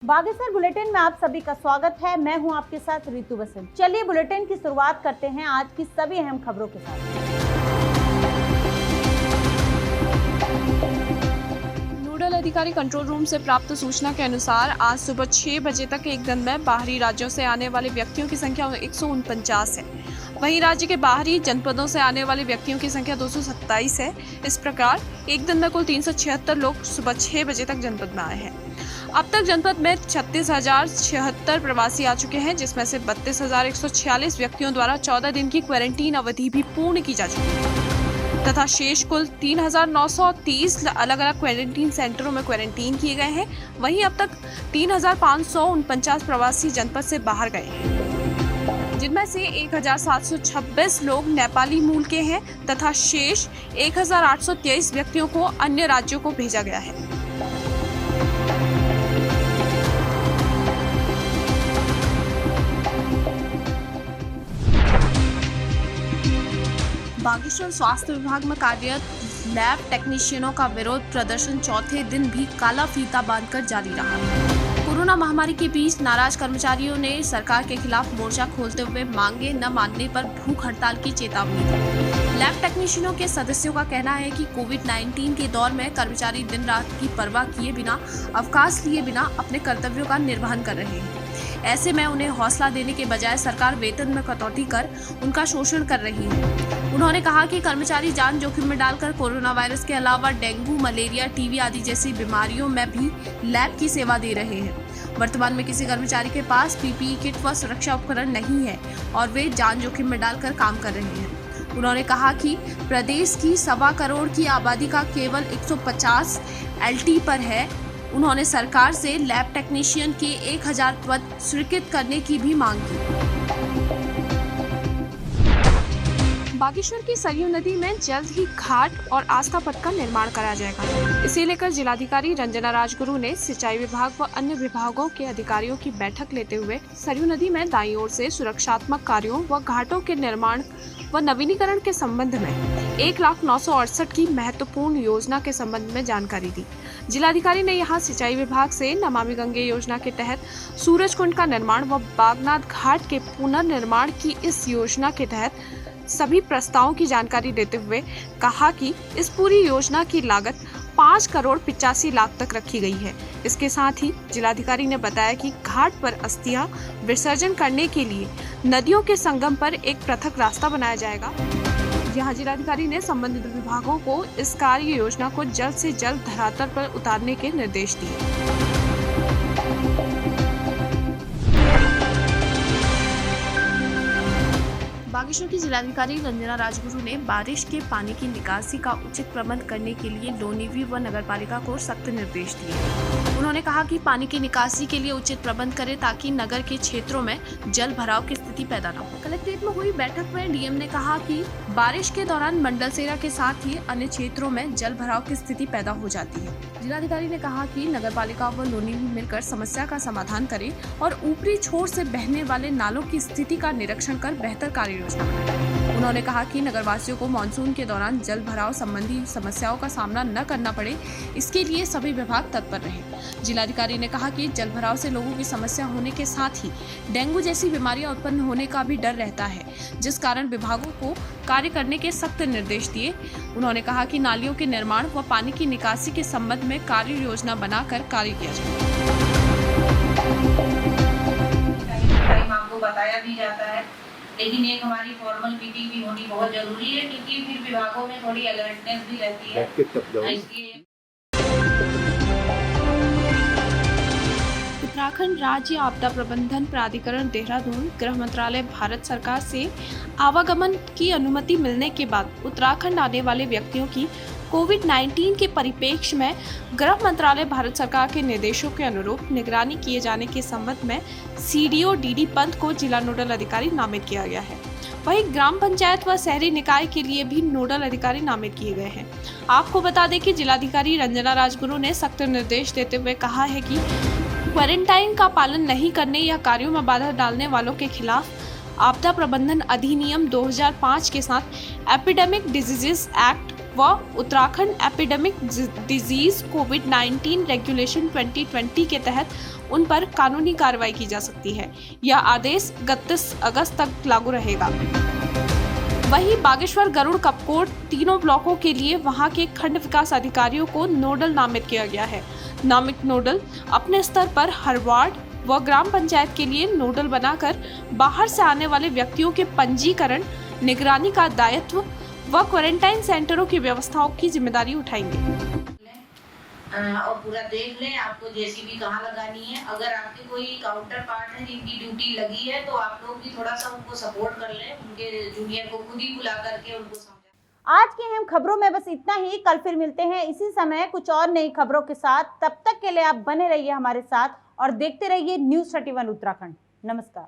Bageshwar bulletin में आप सभी का स्वागत है। मैं हूं आपके साथ रितु बसंत। चलिए बुलेटिन की शुरुआत करते हैं आज की सभी अहम खबरों के साथ। नोडल अधिकारी कंट्रोल रूम से प्राप्त सूचना के अनुसार आज सुबह 6 बजे तक एक दिन में बाहरी राज्यों से आने वाले व्यक्तियों की संख्या 149 है। वहीं राज्य के बाहरी जनपदों से आने वाले व्यक्तियों की संख्या 227 है। इस प्रकार एक दिन में कुल 376 लोग सुबह 6 बजे तक जनपद में आए हैं। अब तक जनपद में 36,076 प्रवासी आ चुके हैं, जिसमें से 32,146 व्यक्तियों द्वारा 14 दिन की क्वारंटीन अवधि भी पूर्ण की जा चुकी है तथा शेष कुल 3,930 अलग अलग क्वारंटीन सेंटरों में क्वारंटीन किए गए हैं। वहीं अब तक 3,549 प्रवासी जनपद से बाहर गए हैं, जिनमें से 1,726 लोग नेपाली मूल के हैं तथा शेष 1,823 व्यक्तियों को अन्य राज्यों को भेजा गया है। बागेश्वर स्वास्थ्य विभाग में कार्यरत लैब टेक्नीशियनों का विरोध प्रदर्शन चौथे दिन भी काला फीता बांधकर जारी रहा। कोरोना महामारी के बीच नाराज कर्मचारियों ने सरकार के खिलाफ मोर्चा खोलते हुए मांगे न मानने पर भूख हड़ताल की चेतावनी दी। लैब टेक्नीशियनों के सदस्यों का कहना है कि कोविड-19 के दौर में कर्मचारी दिन रात की परवाह किए बिना, अवकाश लिए बिना अपने कर्तव्यों का निर्वहन कर रहे हैं। ऐसे में उन्हें हौसला देने के बजाय सरकार वेतन में कटौती कर उनका शोषण कर रही है। उन्होंने कहा कि कर्मचारी जान जोखिम में डालकर कोरोना वायरस के अलावा डेंगू, मलेरिया, टीबी आदि जैसी बीमारियों में भी लैब की सेवा दे रहे हैं। वर्तमान में किसी कर्मचारी के पास पीपीई किट व सुरक्षा उपकरण नहीं है और वे जान जोखिम में डालकर काम कर रहे हैं। उन्होंने कहा कि प्रदेश की 1.25 करोड़ की आबादी का केवल 150 एलटी पर है। उन्होंने सरकार से लैब टेक्नीशियन के 1000 पद स्वीकृत करने की भी मांग की। बागेश्वर की सरयू नदी में जल्द ही घाट और आस्था पथ का निर्माण कराया जाएगा। इसे लेकर जिलाधिकारी रंजना राजगुरु ने सिंचाई विभाग व अन्य विभागों के अधिकारियों की बैठक लेते हुए सरयू नदी में दाईं ओर से सुरक्षात्मक कार्यों व घाटों के निर्माण व नवीनीकरण के संबंध में 1,09,68 की महत्वपूर्ण योजना के संबंध में जानकारी दी। जिलाधिकारी ने यहां सिंचाई विभाग से नमामि गंगे योजना के तहत सूरजकुंड का निर्माण व बागनाथ घाट के पुनर्निर्माण की इस योजना के तहत सभी प्रस्तावों की जानकारी देते हुए कहा कि इस पूरी योजना की लागत 5 करोड़ 85 लाख तक रखी गई है। इसके साथ ही जिलाधिकारी ने बताया कि घाट पर अस्थियां विसर्जन करने के लिए नदियों के संगम पर एक पृथक रास्ता बनाया जाएगा। जहां जिलाधिकारी ने संबंधित विभागों को इस कार्य योजना को जल्द से जल्द धरातल पर उतारने के निर्देश दिए। बागेश्वर की जिलाधिकारी रंजना राजगुरु ने बारिश के पानी की निकासी का उचित प्रबंध करने के लिए लोनीवी व नगरपालिका को सख्त निर्देश दिए। उन्होंने कहा कि पानी की निकासी के लिए उचित प्रबंध करें ताकि नगर के क्षेत्रों में जल भराव की स्थिति पैदा न हो। कलेक्ट्रेट में हुई बैठक में डीएम ने कहा कि बारिश के दौरान मंडलसेरा के साथ ही अन्य क्षेत्रों में जल भराव की स्थिति पैदा हो जाती है। जिलाधिकारी ने कहा कि नगरपालिका व लोनीवी मिलकर समस्या का समाधान करें और ऊपरी छोर से बहने वाले नालों की स्थिति का निरीक्षण कर बेहतर कार्य योजना बनाएं। उन्होंने कहा कि नगरवासियों को मानसून के दौरान जल भराव संबंधी समस्याओं का सामना न करना पड़े, इसके लिए सभी विभाग तत्पर रहे। जिलाधिकारी ने कहा कि जल भराव से लोगों की समस्या होने के साथ ही डेंगू जैसी बीमारियां उत्पन्न होने का भी डर रहता है, जिस कारण विभागों को कार्य करने के सख्त निर्देश दिए। उन्होंने कहा कि नालियों के निर्माण व पानी की निकासी के संबंध में कार्य योजना बनाकर कार्य किया जाए। आपको बताया भी जाता है, लेकिन एक हमारी फॉर्मल मीटिंग भी होनी बहुत जरूरी है, क्योंकि फिर विभागों में थोड़ी अलर्टनेस भी रहती है। इसलिए उत्तराखंड राज्य आपदा प्रबंधन प्राधिकरण देहरादून गृह मंत्रालय भारत सरकार से आवागमन की अनुमति मिलने के बाद उत्तराखंड आने वाले व्यक्तियों की कोविड-19 के परिप्रेक्ष्य में गृह मंत्रालय भारत सरकार के निर्देशों के अनुरूप निगरानी किए जाने के संबंध में सीडीओ डीडी पंत को जिला नोडल अधिकारी नामित किया गया है। वहीं ग्राम पंचायत व शहरी निकाय के लिए भी नोडल अधिकारी नामित किए गए हैं। आपको बता दें कि जिलाधिकारी रंजना राजगुरु ने सख्त निर्देश देते हुए कहा है कि क्वारंटाइन का पालन नहीं करने या कार्यों में बाधा डालने वालों के खिलाफ आपदा प्रबंधन अधिनियम 2005 के साथ एपिडेमिक डिजीजेस एक्ट व उत्तराखंड एपिडेमिक डिजीज कोविड-19 रेगुलेशन 2020 के तहत उन पर कानूनी कार्रवाई की जा सकती है। यह आदेश 31 अगस्त तक लागू रहेगा। वहीं बागेश्वर, गरुड़, कपकोट तीनों ब्लॉकों के लिए वहां के खंड विकास अधिकारियों को नोडल नामित किया गया है। नामित नोडल अपने स्तर पर हर वार्ड व ग्राम पंचायत के लिए नोडल बनाकर बाहर से आने वाले व्यक्तियों के पंजीकरण, निगरानी का दायित्व व क्वारंटाइन सेंटरों की व्यवस्थाओं की जिम्मेदारी उठाएंगे। और पूरा देख लें आपको जेसीबी कहाँ लगानी है। अगर आपके कोई काउंटर पार्ट है जिनकी ड्यूटी लगी है तो आप लोग भी थोड़ा सा उनको सपोर्ट कर लें, उनके जूनियर को खुद ही बुला करके उनको समझाएं। आज की अहम खबरों में बस इतना ही। कल फिर मिलते हैं इसी समय कुछ और नई खबरों के साथ। तब तक के लिए आप बने रहिए हमारे साथ और देखते रहिए न्यूज़ 31 उत्तराखंड। नमस्कार।